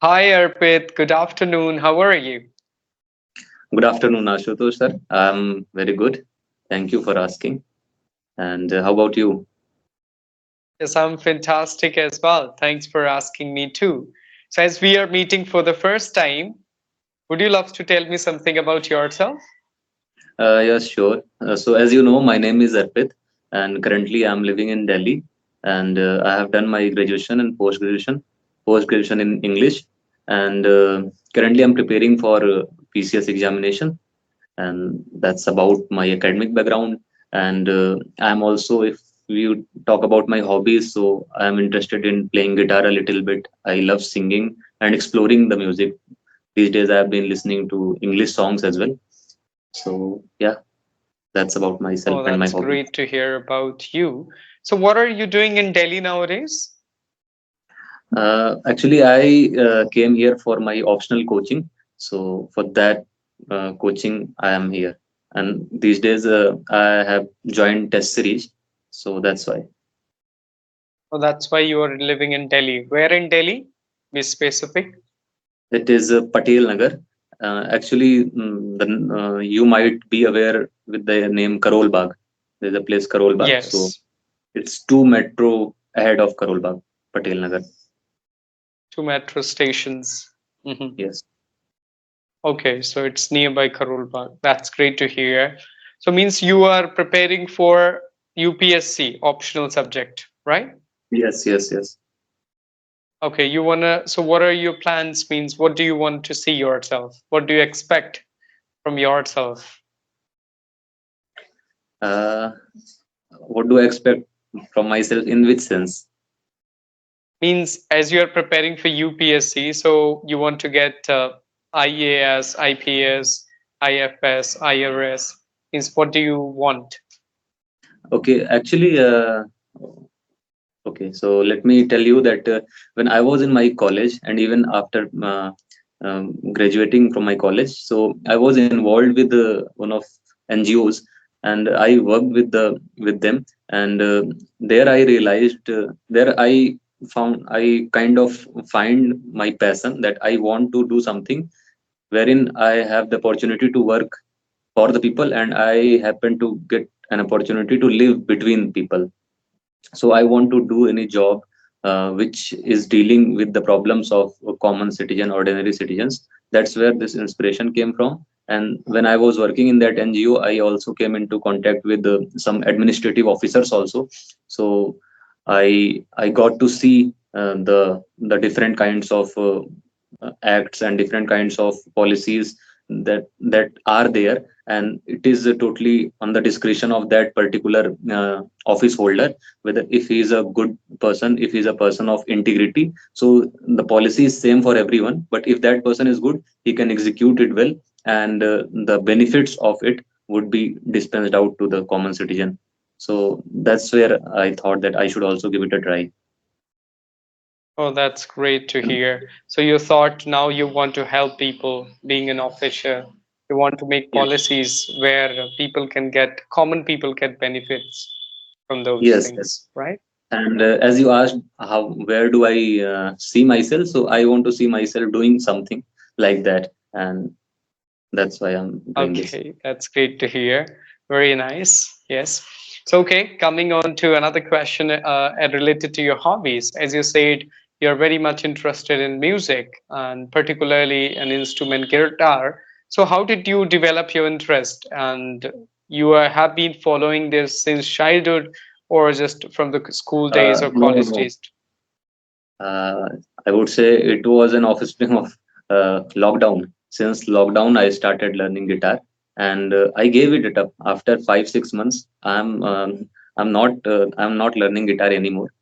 Hi Arpit, good afternoon. How are you? Good afternoon, Ashutosh sir. I'm very good. Thank you for asking. And how about you? Yes, I'm fantastic as well. Thanks for asking me too. So, as we are meeting for the first time, would you love to tell me something about yourself? Yes, sure. So, as you know, my name is Arpit, and currently I'm living in Delhi. And I have done my graduation and post graduation in English. And currently I'm preparing for PCS examination. And that's about my academic background. And I'm also, if you talk about my hobbies, so I'm interested in playing guitar a little bit. I love singing and exploring the music. These days I've been listening to English songs as well. So yeah, that's about myself Oh, and my that's hobbies. great to hear about you. So, what are you doing in Delhi nowadays? Actually, I came here for my optional coaching. So for that coaching I am here, and these days I have joined test series, so that's why. Oh, that's why you are living in Delhi. Where in Delhi? Be specific. It is Patel Nagar. Actually, you might be aware with the name Karol Bagh. There's a place Karol Bagh. So Yes, it's two metro ahead of Karol Bagh, Patel Nagar. two metro stations. Mhm. Yes, Okay, so it's nearby Karol Bagh. That's great to hear. So means you are preparing for UPSC optional subject, right? yes, yes, yes. Okay, you wanna. So what are your plans? Means what do you want to see yourself? What do you expect from yourself? Uh, what do I expect from myself in which sense? Means as you are preparing for UPSC, so you want to get IAS, IPS, IFS, IRS. Means what do you want? Okay, actually, okay, so let me tell you that when I was in my college and even after graduating from my college, so I was involved with one of NGOs, and I worked with them, and there I realized there I kind of find my passion that I want to do something wherein I have the opportunity to work for the people, and I happen to get an opportunity to live between people. So I want to do any job which is dealing with the problems of a common citizen, ordinary citizens. That's where this inspiration came from. And when I was working in that NGO, I also came into contact with some administrative officers also. So I got to see the different kinds of acts and different kinds of policies that are there, and it is totally on the discretion of that particular office holder, whether if he is a good person, if he is a person of integrity. So the policy is same for everyone, but if that person is good, he can execute it well, and the benefits of it would be dispensed out to the common citizen. So that's where I thought that I should also give it a try. Oh, that's great to hear. So you thought now you want to help people being an officer. You want to make Yes, policies where people can get, common people get benefits from those yes, yes. things, right? And as you asked, how where do I see myself? So I want to see myself doing something like that, and that's why I'm doing this. Okay, that's great to hear. Very nice. Yes. So, okay, coming on to another question related to your hobbies. As you said, you're very much interested in music and particularly an instrument guitar. So, how did you develop your interest? And you have been following this since childhood or just from the school days or No, college no. days? Uh, I would say it was an offspring of lockdown. Since lockdown, I started learning guitar, and I gave it up after 5 6 months. I'm not learning guitar anymore.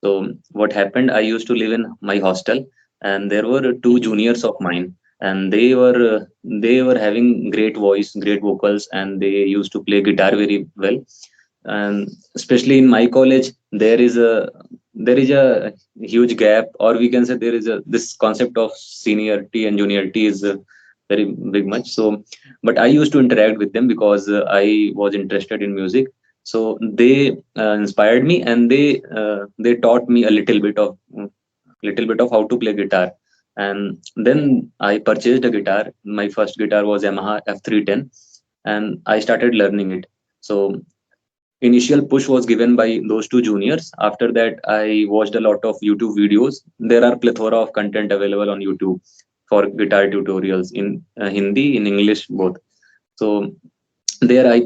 So what happened? I used to live in my hostel, and there were two Mhm. juniors of mine, and they were having great voice, great vocals, and they used to play guitar very well. And especially in my college, there is a huge gap, or we can say there is a this concept of seniority and juniority is very big much. So, but I used to interact with them because I was interested in music. So they inspired me, and they taught me a little bit of how to play guitar. And then I purchased a guitar. My first guitar was Yamaha F310, and I started learning it. So initial push was given by those two juniors. After that, I watched a lot of YouTube videos. There are plethora of content available on YouTube for guitar tutorials in Hindi, in English, both. So there I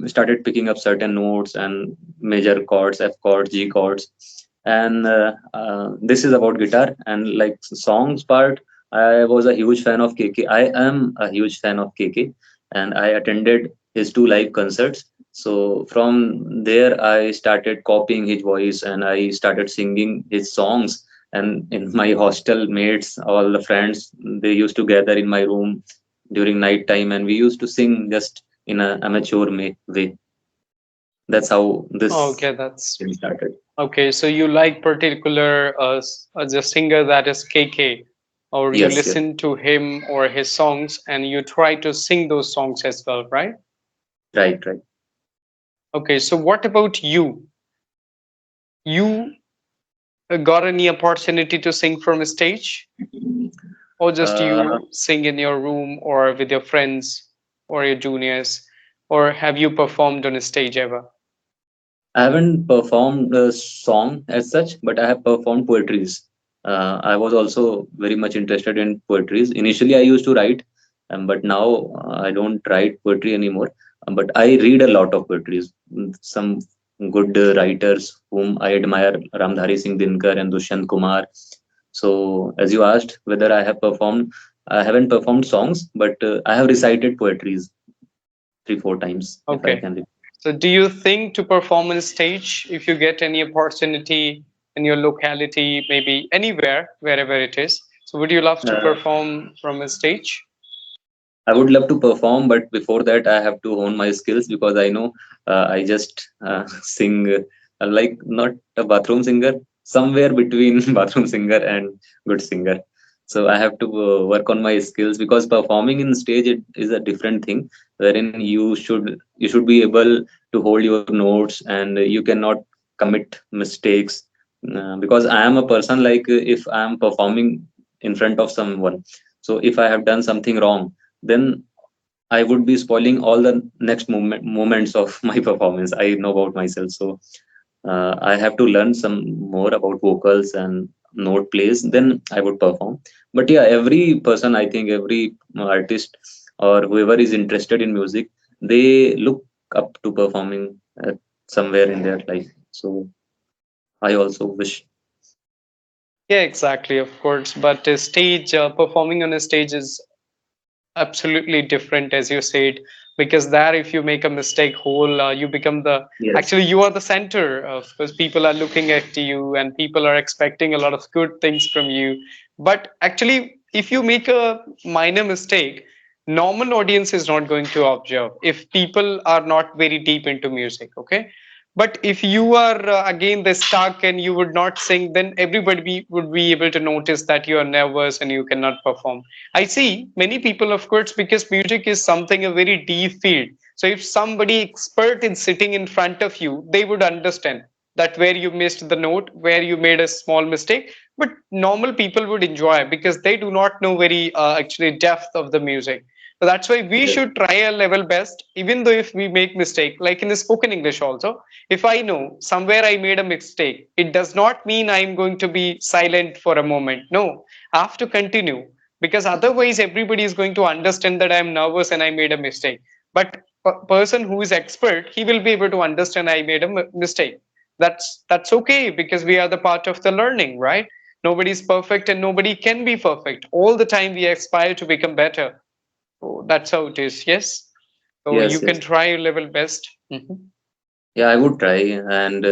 started picking up certain notes and major chords, F chords, G chords. And this is about guitar. And like songs part, I was a huge fan of KK. I am a huge fan of KK, and I attended his two live concerts. So from there I started copying his voice, and I started singing his songs. And in my hostel mates, all the friends, they used to gather in my room during night time, and we used to sing just in a amateur way. That's how this Okay, that's thing started. okay. So you like particular the singer that is KK, or you Yes, yes, listen to him or his songs and you try to sing those songs as well, right? right, right. Okay, so what about you? You got any opportunity to sing from a stage, or just Uh, you sing in your room or with your friends or your juniors, or have you performed on a stage ever? I haven't performed a song as such, but I have performed poetries. I was also very much interested in poetries. Initially, I used to write, but now I don't write poetry anymore. But I read a lot of poetries. Some good writers whom I admire, Ramdhari Singh Dinkar and Dushyant Kumar. So, as you asked whether I have performed, I haven't performed songs, but I have recited poetries 3 4 times, if I Okay. can. So, do you think to perform on stage, if you get any opportunity in your locality, maybe anywhere, wherever it is, so would you love to Uh, perform from a stage? I would love to perform, but before that, I have to hone my skills because I know I just sing like not a bathroom singer, somewhere between bathroom singer and good singer. So I have to work on my skills because performing in stage it is a different thing, wherein you should be able to hold your notes and you cannot commit mistakes. Because I am a person like if I am performing in front of someone, so if I have done something wrong, then I would be spoiling all the next moments of my performance. I know about myself, so I have to learn some more about vocals and note plays. Then I would perform. But yeah, every person, I think, every artist or whoever is interested in music, they look up to performing somewhere in their life. So I also wish. Yeah, exactly, of course. But a stage, performing on a stage is absolutely different, as you said, because there if you make a mistake whole you become the Yes, actually you are the center of because people are looking at you and people are expecting a lot of good things from you, but actually if you make a minor mistake, normal audience is not going to observe if people are not very deep into music. Okay, but if you are again the stuck and you would not sing, then everybody would be able to notice that you are nervous and you cannot perform. I see many people, of course, because music is something a very deep field. So if somebody expert is sitting in front of you, they would understand that where you missed the note, where you made a small mistake. But normal people would enjoy because they do not know very actually depth of the music. So that's why we yes, should try our level best, even though if we make mistake, like in the spoken English also. If I know somewhere I made a mistake, it does not mean I'm going to be silent for a moment. No, I have to continue because otherwise everybody is going to understand that I'm nervous and I made a mistake. But person who is expert, he will be able to understand I made a mistake. That's okay because we are the part of the learning, right? Nobody is perfect and nobody can be perfect. All the time we aspire to become better. So that's how it is. Yes. So you yes, can yes. try your level best. Mhm. Yeah, I would try. And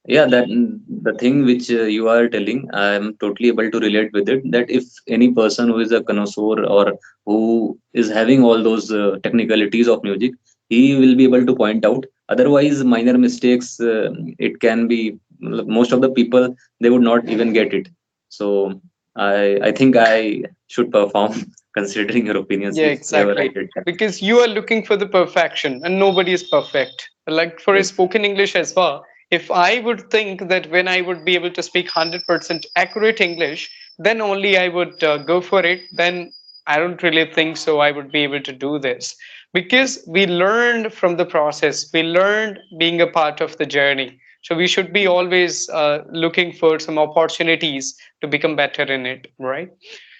yeah, the thing which you are telling, I am totally able to relate with it. That if any person who is a connoisseur or who is having all those technicalities of music, he will be able to point out. Otherwise, minor mistakes, it can be most of the people they would not even get it. So I think I should perform considering your opinions Yeah, if ever I exactly. get that. Because you are looking for the perfection and nobody is perfect. Like for a Yes, spoken English as well, if I would think that when I would be able to speak 100% accurate English, then only I would go for it. Then I don't really think so I would be able to do this, because we learned from the process, we learned being a part of the journey. So we should be always looking for some opportunities to become better in it, right?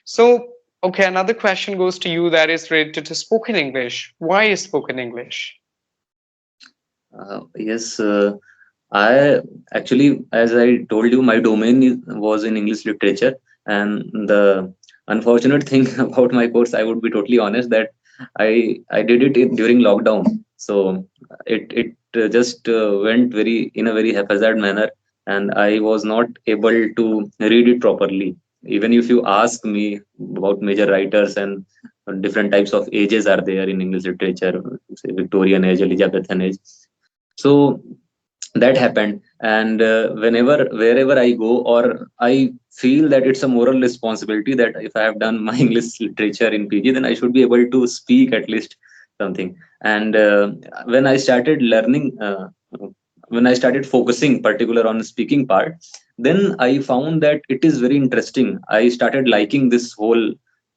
So, okay, another question goes to you that is related to spoken English. Why is spoken English? Yes, I actually, as I told you, my domain was in English literature, and the unfortunate thing about my course, I would be totally honest that I did it during lockdown, so it just went very in a very haphazard manner, and I was not able to read it properly. Even if you ask me about major writers and different types of ages are there in English literature, say Victorian age, Elizabethan age, so that happened. And whenever wherever I go, or I feel that it's a moral responsibility that if I have done my English literature in PG, then I should be able to speak at least something. And when I started learning, when I started focusing particular on speaking part, then I found that it is very interesting. I started liking this whole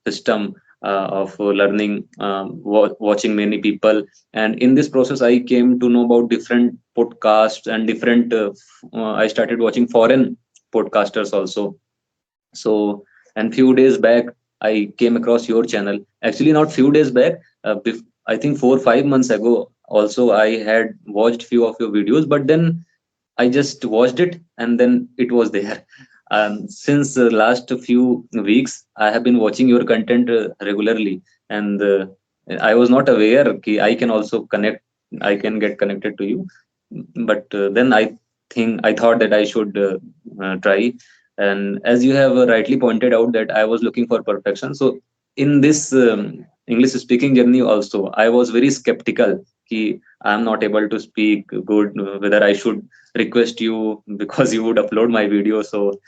system of learning, watching many people, and in this process I came to know about different podcasts and different I started watching foreign podcasters also. So, and few days back I came across your channel. Actually, not few days back, I think 4 or 5 months ago also I had watched few of your videos, but then I just watched it and then it was there. Since the last few weeks, I have been watching your content regularly, and I was not aware that I can also connect. I can get connected to you, but then I thought that I should try. And as you have rightly pointed out, that I was looking for perfection. So in this English speaking journey, also I was very skeptical. Ki I am not able to speak good. Whether I should request you because you would upload my video. So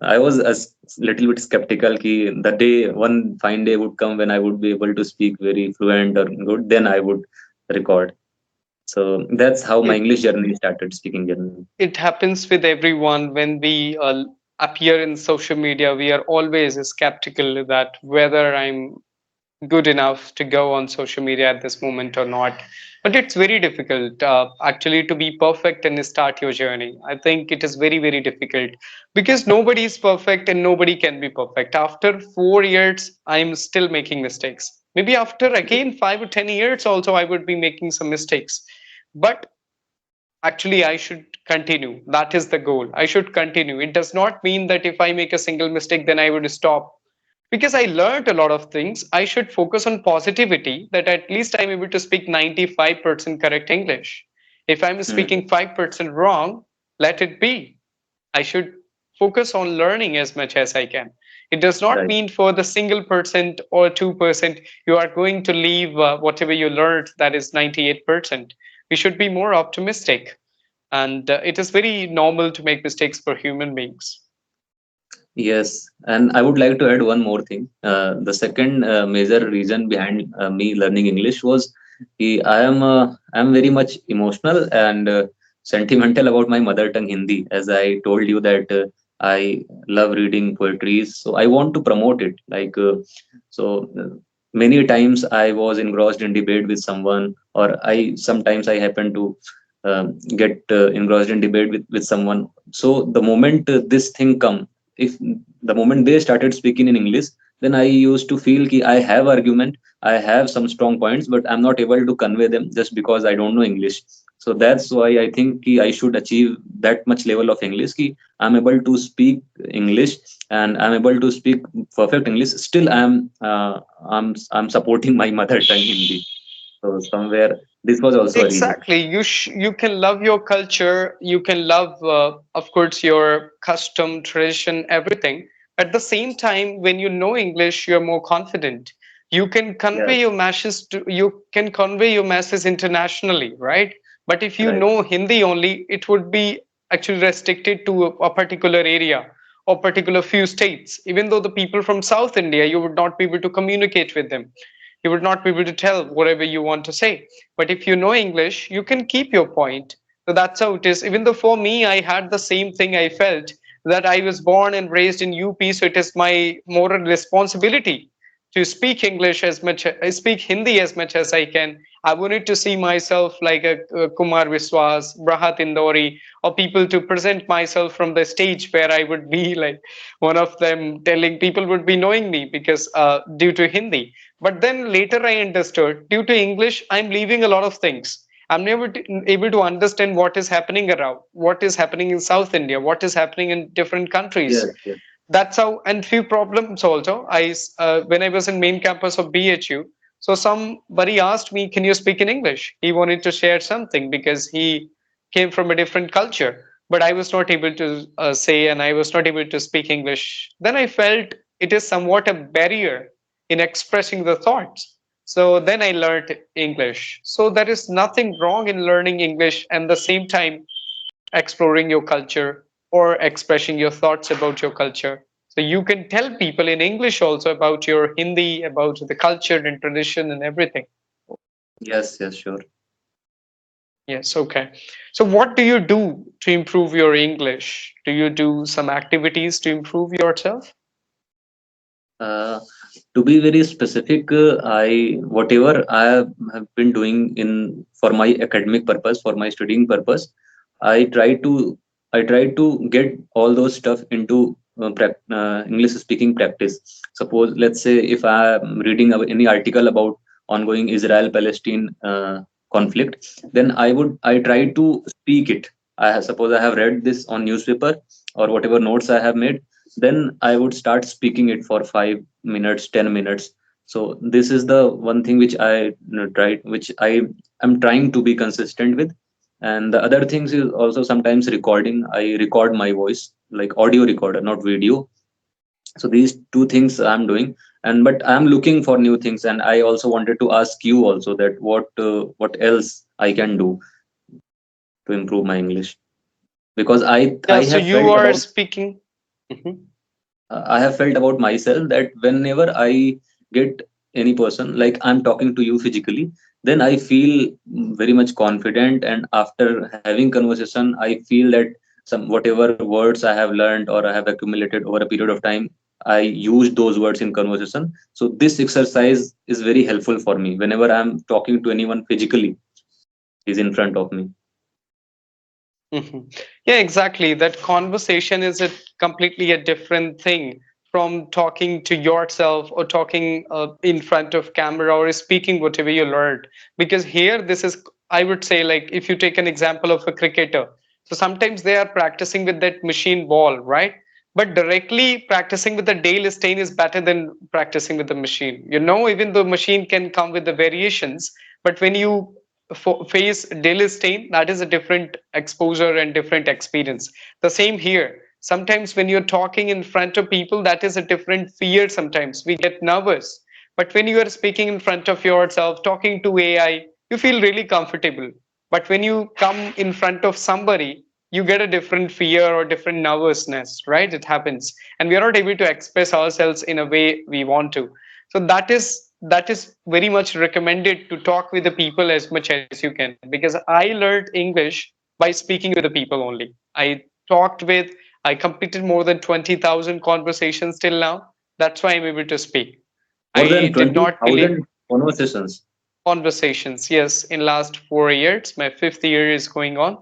I was a little bit skeptical ki the day, one fine day would come when I would be able to speak very fluent or good, then I would record. So that's how my It English journey started, speaking journey. it happens with everyone when we appear in social media. We are always skeptical that whether I'm good enough to go on social media at this moment or not. But it's very difficult actually to be perfect and start your journey. I think it is very, very difficult because nobody is perfect and nobody can be perfect. After 4 years, I'm still making mistakes. Maybe after again 5 or 10 years, also, I would be making some mistakes. But actually, I should continue. That is the goal. I should continue. It does not mean that if I make a single mistake, then I would stop, because I learned a lot of things. I should focus on positivity, that at least I'm able to speak 95% correct English. If I'm Hmm. speaking 5% wrong, let it be. I should focus on learning as much as I can. It does not Right. mean for the single percent or 2% you are going to leave whatever you learned, that is 98%. We should be more optimistic. And it is very normal to make mistakes for human beings. Yes, and I would like to add one more thing. The second major reason behind me learning English was I am very much emotional and sentimental about my mother tongue Hindi. As I told you that I love reading poetries, so I want to promote it. So many times I was engrossed in debate with someone, or I sometimes I happen to get engrossed in debate with someone. So the moment this thing come, if the moment they started speaking in English, then I used to feel ki I have argument, I have some strong points, but I'm not able to convey them just because I don't know English. So that's why I think ki I should achieve that much level of English ki I'm able to speak English and I'm able to speak perfect English. Still I'm supporting my mother tongue Hindi. So somewhere this was also a reason. Exactly. You can love your culture. You can love, of course, your custom, tradition, everything. At the same time, when you know English, you're more confident. You can Yeah, convey your messages to you can convey your message internationally, right? But if you right, know Hindi only, it would be actually restricted to a particular area or particular few states. Even though the people from South India, you would not be able to communicate with them. You would not be able to tell whatever you want to say. But if you know English, you can keep your point. So that's how it is. Even though for me, I had the same thing I felt that I was born and raised in UP, so it is my moral responsibility to speak English as much, I speak Hindi as much as I can. I wanted to see myself like a Kumar Viswas, Brahat Indori, or people to present myself from the stage where I would be like one of them, telling people would be knowing me because due to Hindi. But then later I understood due to English, I'm leaving a lot of things. I'm never able to understand what is happening around, what is happening in South India, what is happening in different countries. Yes, yes, That's how, and few problems also. When I was in main campus of BHU, so somebody asked me, "Can you speak in English?" He wanted to share something because he came from a different culture, but I was not able to say, and I was not able to speak English. Then I felt it is somewhat a barrier in expressing the thoughts. So then I learned English. So there is nothing wrong in learning English and the same time exploring your culture or expressing your thoughts about your culture. So you can tell people in English also about your Hindi, about the culture and tradition and everything. yes, yes, sure. Yes, okay. So what do you do to improve your English? Do you do some activities to improve yourself? Uh, to be very specific, I whatever have been doing in for my academic purpose, for my studying purpose, I try to I try to get all those stuff into English speaking practice. Suppose, let's say, if I am reading any article about ongoing Israel Palestine conflict, then I try to speak it. Suppose I have read this on newspaper or whatever notes I have made, then I would start speaking it for 5 minutes, 10 minutes. So this is the one thing which which I am trying to be consistent with. And the other things is also sometimes recording. I record my voice, like audio recorder, not video. So these two things I'm doing. And but I'm looking for new things, and I also wanted to ask you also that what else I can do to improve my English, because Yeah, I so have you felt are about speaking. Mhm. I have felt about myself that whenever I get any person, like I'm talking to you physically, then I feel very much confident. And after having conversation, I feel that some whatever words I have learned or I have accumulated over a period of time, I use those words in conversation. So this exercise is very helpful for me whenever I'm talking to anyone physically, is in front of me. Mhm. Yeah, exactly. That conversation is a completely a different thing from talking to yourself or talking in front of camera or speaking whatever you learned. Because here, this is, I would say, like if you take an example of a cricketer, so sometimes they are practicing with that machine ball, right? But directly practicing with the Dale Steyn is better than practicing with the machine. You know, even though machine can come with the variations, but when you face Dale Steyn, that is a different exposure and different experience. The same here. Sometimes when you're talking in front of people, that is a different fear. Sometimes we get nervous. But when you are speaking in front of yourself, talking to AI, you feel really comfortable. But when you come in front of somebody, you get a different fear or different nervousness, right? It happens. And we are not able to express ourselves in a way we want to. So that is very much recommended to talk with the people as much as you can, because I learned English by speaking with the people only. I talked with, I completed more than 20,000 conversations till now. That's why I'm able to speak. More than I did not believe 20,000 conversations. conversations. Yes, in last 4 years, my fifth year is going on.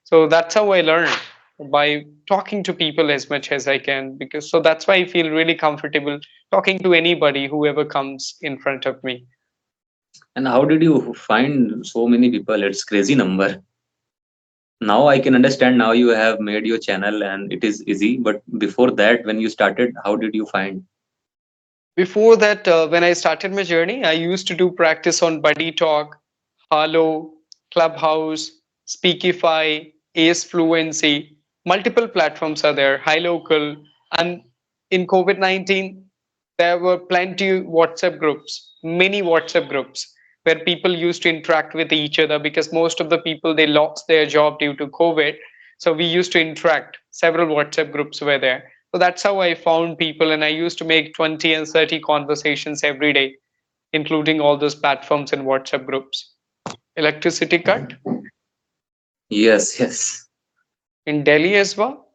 So that's how I learn, by talking to people as much as I can. Because so that's why I feel really comfortable talking to anybody, whoever comes in front of me. And how did you find so many people? It's crazy number. Now I can understand. Now you have made your channel and it is easy. But before that, when you started, how did you find? Before that, when I started my journey, I used to do practice on Buddy Talk, Halo, Clubhouse, Speakify, Ace Fluency. Multiple platforms are there, High Local. And in COVID 19, there were plenty WhatsApp groups, many WhatsApp groups where people used to interact with each other, because most of the people, they lost their job due to COVID. So we used to interact. Several WhatsApp groups were there. So that's how I found people, and I used to make 20 and 30 conversations every day, including all those platforms and WhatsApp groups. Electricity cut Yes, yes. in Delhi as well.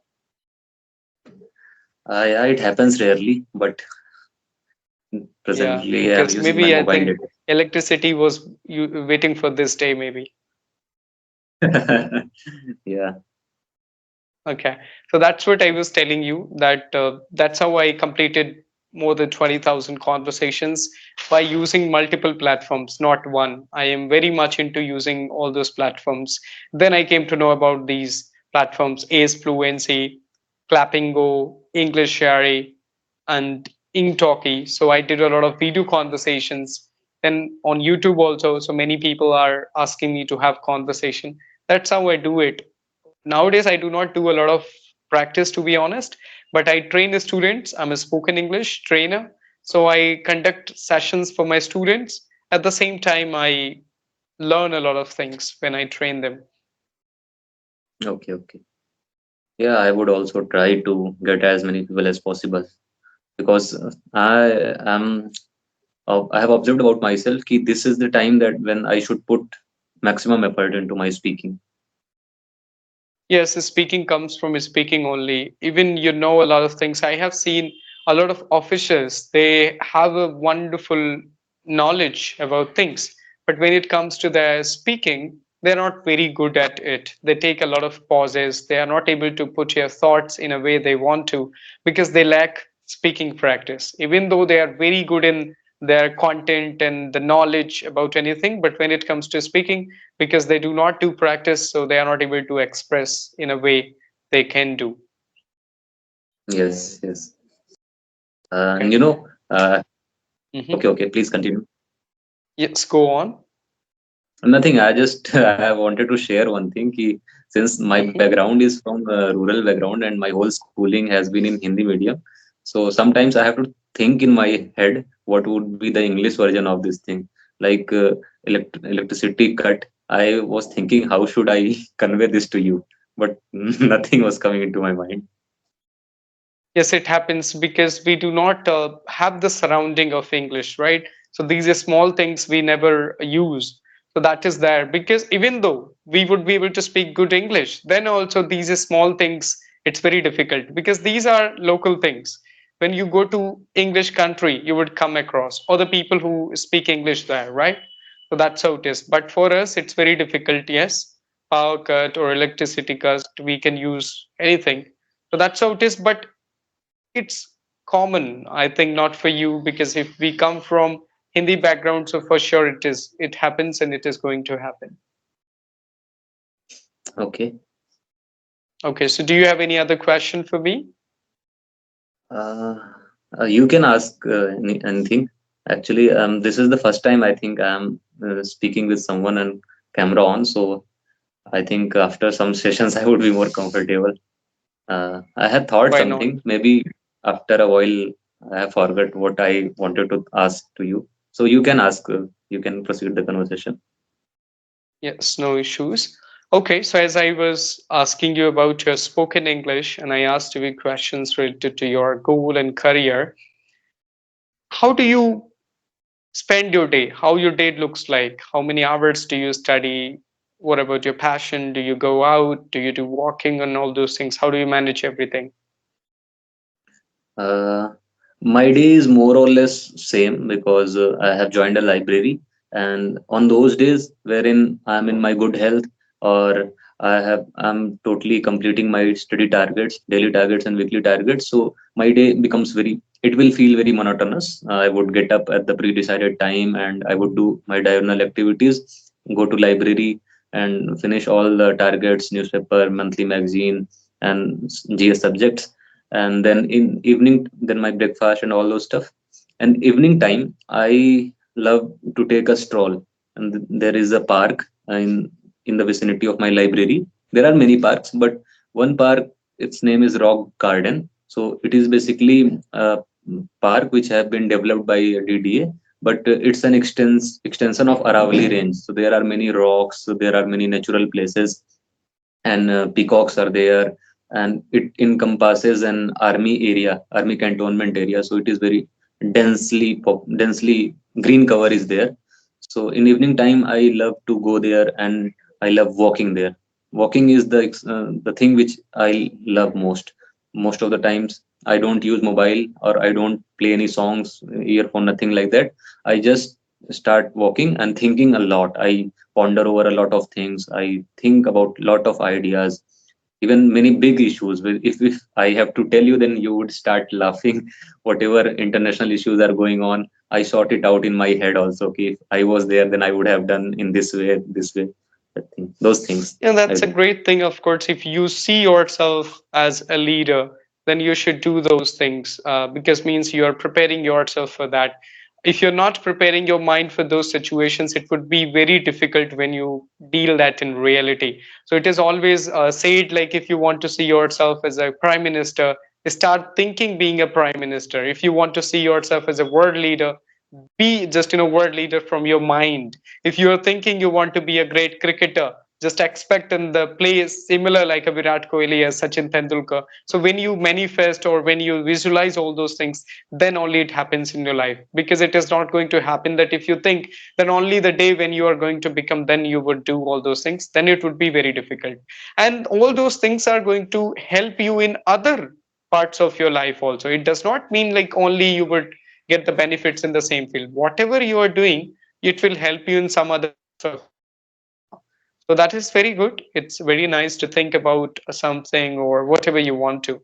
It happens rarely, but Yeah, presently I'm because using my maybe I mobile think data. electricity was you waiting for this day, maybe. Yeah. Okay, so that's what I was telling you that that's how I completed more than 20,000 conversations by using multiple platforms, not one. I am very much into using all those platforms. Then I came to know about these platforms: Ace Fluency, Clappingo, English Share, and Inktalki. So I did a lot of video conversations. Then on YouTube also, so many people are asking me to have conversation. That's how I do it. Nowadays I do not do a lot of practice, to be honest, but I train the students. I'm a spoken English trainer, so I conduct sessions for my students. At the same time, I learn a lot of things when I train them. Okay, okay. Yeah, I would also try to get as many people as possible because am I have observed about myself that this is the time that when I should put maximum effort into my speaking. Yes, speaking comes from speaking only. Even you know a lot of things. I have seen a lot of officials, they have a wonderful knowledge about things. But when it comes to their speaking, they're not very good at it. They take a lot of pauses. They are not able to put your thoughts in a way they want to because they lack speaking practice. Even though they are very good in their content and the knowledge about anything, but when it comes to speaking, because they do not do practice, so they are not able to express in a way they can do. Yes, yes. And Okay. okay, Hmm. okay. Please continue. Yes, go on. Nothing. I just I have wanted to share one thing. Since my Hmm. background is from a rural background and my whole schooling has been in Hindi medium, so sometimes I have to think in my head what would be the English version of this thing, like electricity cut. I was thinking how should I convey this to you, but nothing was coming into my mind. Yes, it happens because we do not have the surrounding of English, right? So these are small things we never use. So that is there because even though we would be able to speak good English, then also these are small things. It's very difficult because these are local things. When you go to English country, you would come across other people who speak English there, right? So that's how it is. But for us, it's very difficult. Yes, power cut or electricity cut, we can use anything. So that's how it is. But it's common, I think, not for you, because if we come from Hindi background, so for sure it happens and it is going to happen. Okay. Okay, so do you have any other question for me? Uh, you can ask anything. Actually, this is the first time I think I'm speaking with someone and camera on, so I think after some sessions I would be more comfortable. I had thought Why not? something. Maybe after a while I have forgot what I wanted to ask to you. So you can ask. You can proceed the conversation. Yes, no issues. Okay, so as I was asking you about your spoken English and I asked you questions related to your goal and career, how do you spend your day, how your day looks like, how many hours do you study, what about your passion, do you go out, do you do walking and all those things, how do you manage everything? Uh, my day is more or less same because I have joined a library, and on those days wherein I'm in my good health or I'm totally completing my study targets, daily targets and weekly targets. So my day becomes it will feel very monotonous. I would get up at the pre-decided time and I would do my diurnal activities, go to library and finish all the targets, newspaper, monthly magazine, and GS subjects, and then in evening then my breakfast and all those stuff, and evening time I love to take a stroll, and there is a park in the vicinity of my library. There are many parks, but one park, its name is Rock Garden. So it is basically a park which have been developed by DDA, but it's an extension of Aravali range. So there are many rocks, so there are many natural places, and peacocks are there, and it encompasses an army cantonment area, so it is very densely green cover is there. So in evening time I love to go there, and I love walking there. Walking is the thing which I love most of the times. I don't use mobile, or I don't play any songs, earphone, nothing like that. I just start walking and thinking a lot. I ponder over a lot of things. I think about lot of ideas, even many big issues. If I have to tell you, then you would start laughing. Whatever international issues are going on, I sort it out in my head also. Okay, if I was there, then I would have done in this way, this way. That thing, those things Yeah, I that's a do. great thing. Of course, if you see yourself as a leader, then you should do those things, because means you are preparing yourself for that. If you're not preparing your mind for those situations, it would be very difficult when you deal that in reality. So it is always said, like, if you want to see yourself as a prime minister, start thinking being a prime minister. If you want to see yourself as a world leader, be just world leader from your mind. If you're thinking you want to be a great cricketer, just expect in the play similar like a Virat Kohli as Sachin Tendulkar. So when you manifest or when you visualize all those things, then only it happens in your life. Because it is not going to happen that if you think, then only the day when you are going to become, then you would do all those things, then it would be very difficult. And all those things are going to help you in other parts of your life also. It does not mean like only you would get the benefits in the same field. Whatever you are doing, it will help you in some other parts of your life also. So that is very good. It's very nice to think about something or whatever you want to.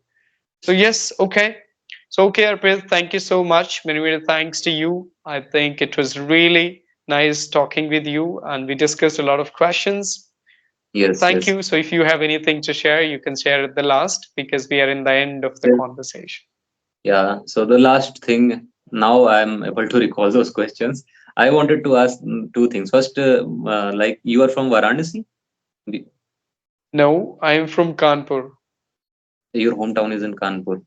So yes, okay. So okay, Arpit, thank you so much. Many, many thanks to you. I think it was really nice talking with you, and we discussed a lot of questions. So Yes, thank yes. you. So if you have anything to share, you can share at the last because we are in the end of the conversation. Yeah, so the last thing, now I'm able to recall those questions. I wanted to ask two things. First, like you are from Varanasi, The- No, I am from Kanpur. your hometown is in Kanpur.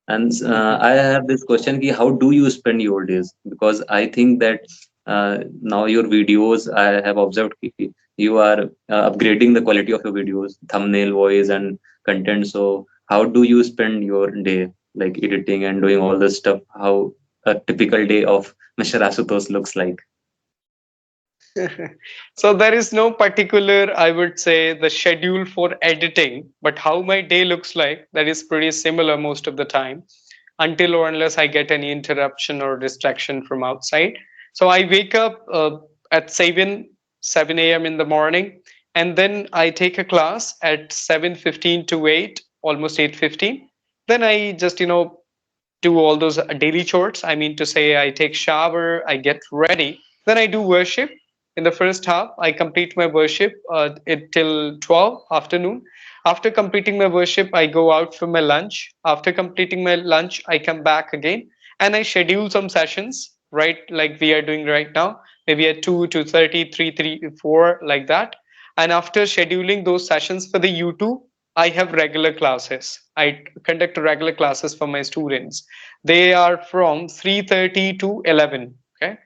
And Mhm. I have this question ki, how do you spend your days? Because I think that now your videos, I have observed ki you are upgrading the quality of your videos, thumbnail, voice, and content. So how do you spend your day, like editing and doing all this stuff? How a typical day of Mr. Ashutosh looks like? So there is no particular, I would say, the schedule for editing, but how my day looks like, that is pretty similar most of the time, until or unless I get any interruption or distraction from outside. So I wake up at 7 a.m. in the morning, and then I take a class at 7:15 to 8, almost 8:15. Then I just do all those daily chores. I mean to say, I take shower, I get ready, then I do worship. In the first half, I complete my worship till 12 afternoon. After completing my worship, I go out for my lunch. After completing my lunch, I come back again and I schedule some sessions, right? Like we are doing right now, maybe at 2, 2:30, 3, 3, 4, like that. And after scheduling those sessions for the YouTube, I have regular classes. I conduct regular classes for my students. They are from 3:30 to 11. Okay.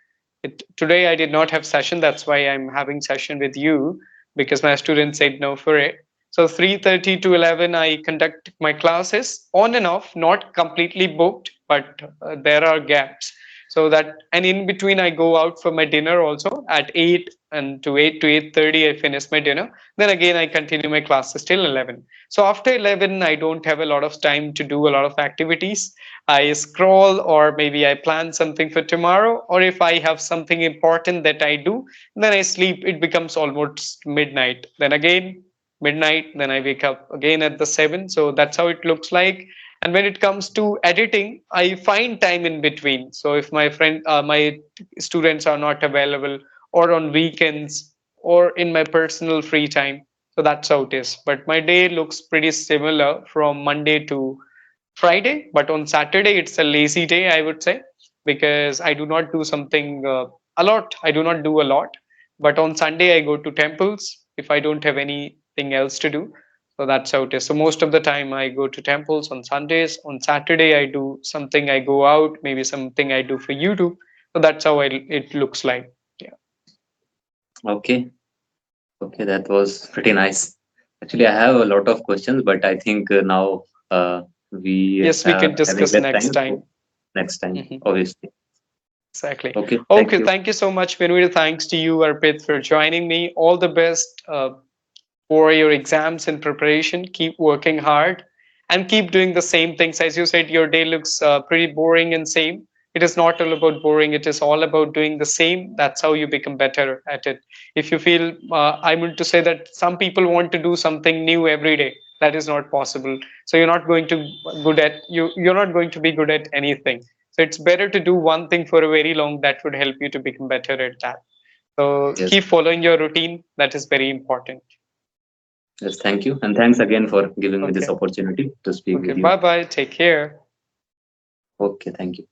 Today I did not have session. That's why I'm having session with you because my students said no for it. So 3:30 to 11, I conduct my classes on and off, not completely booked, but there are gaps. So that, and in between I go out for my dinner also at 8, and to 8 to 8:30 I finish my dinner. Then again I continue my classes till 11. So after 11 I don't have a lot of time to do a lot of activities. I scroll, or maybe I plan something for tomorrow, or if I have something important that I do, then I sleep. It becomes almost midnight. Then again, midnight, then I wake up again at the 7. So that's how it looks like. And when it comes to editing, I find time in between. So if my students are not available, or on weekends, or in my personal free time, so that's how it is. But my day looks pretty similar from Monday to Friday, but on Saturday it's a lazy day, I would say, because I do not do something a lot. I do not do a lot, but on Sunday I go to temples if I don't have anything else to do. So that's how it is. So most of the time I go to temples on Sundays. On Saturday I do something. I go out, maybe something I do for YouTube. So that's how it looks like. Yeah. Okay, okay, that was pretty nice. Actually, I have a lot of questions, but I think now we Yes, we are can having discuss less next time. So time. next time, Mhm. obviously. Exactly. Okay, thank Okay, you. thank you so much, Vinod. Thanks to you, Arpit, for joining me. All the best for your exams and preparation. Keep working hard. and keep doing the same things. As you said, your day looks pretty boring and same. It is not all about boring, it is all about doing the same. That's how you become better at it. If you feel I mean to say that some people want to do something new every day, that is not possible. So you're not going to good at you're not going to be good at anything. So it's better to do one thing for a very long, that would help you to become better at that. So Yes. keep following your routine, that is very important. Yes. Thank you, and thanks again for giving me this Okay. opportunity to speak Okay, with you. bye bye, take care. Okay. Thank you.